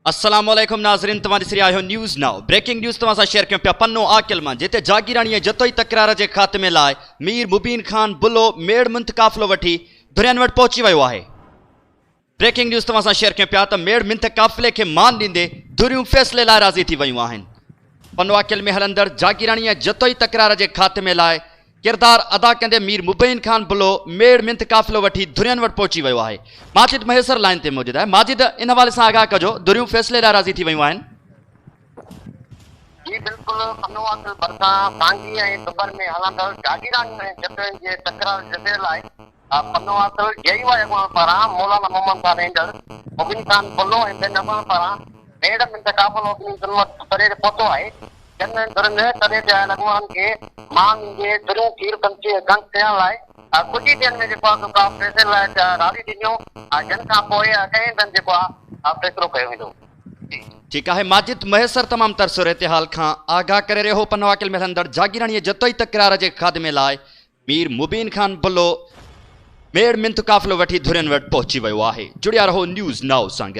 अस्सलाम वालेकुम नाज़रीन, तव्हां ॾिसी रहिया आहियो न्यूज़ नाउ। ब्रेकिंग न्यूज़ तव्हां सां शेयर कयूं पिया पन्नो आकिल मां, जिते जागीराणीअ जतोई तकरार जे ख़ात्मे लाइ मीर मुबीन खान बुलो मेड़ मुंत काफ़िलो वठी धुरियन वटि पहुची वियो आहे। ब्रेकिंग न्यूज़ तव्हां सां शेयर कयूं पिया त मेड़ मिंथ काफ़िले खे मान ॾींदे धुरियूं फ़ैसिले लाइ राज़ी थी वियूं आहिनि। पन्नो आकिल में हलंदड़ जागीराणीअ जतोई तकरार जे ख़ात्मे लाइ किरदार अदा कंदे मीर मुबीन खान बुलो मेड़ मिंथ काफ़िलो वठी धुरियन वटि पहुची वियो आहे। माजिद महेसर लाइन ते मौजूद आहे। माजिद, इन हवाले सां आगाह कजो, धुरियूं फ़ैसिले लाइ राज़ी थी वियूं आहिनि। जी बिल्कुल, पन्नो आकिल भरिसां सांगी ऐं दुबर में हलंदड़ जागीराणी ऐं जतोइनि जे तकरार जते लाइ पन्नो आकिल जई अॻुवान पारां मौलाना मोहम्मद खान रेंजर मुबीन खान बुलो ऐं ॿियनि अॻुवान पारां मेड़ मिंथ काफ़िलो तरे ते पहुतो आहे। जन धुरियुनि तरे ते आयल अॻुवान खे मान जे धुरियूं खीर गंग थियण लाइ कुझु ई ॾींहंनि में जेको आहे का फ़ैसिले लाइ राज़ी ॾिनियूं, जिन खां पोइ कंहिं ॾींहंनि जेको आहे फ़ैसिलो कयो वेंदो। ठीक है, माजिद महेसर तमाम तर सूरत हाल खां आगाह करे रहियो। पन्नो आकिल में हलंदड़ जागीराणीअ जतोई तकरार जे ख़ात्मे लाइ मीर मुबीन खान बुलो मेड़ मिंथ काफ़िलो वठी धुरियन वटि पहुची वियो आहे। जुड़िया रहो न्यूज़ नाउ सां।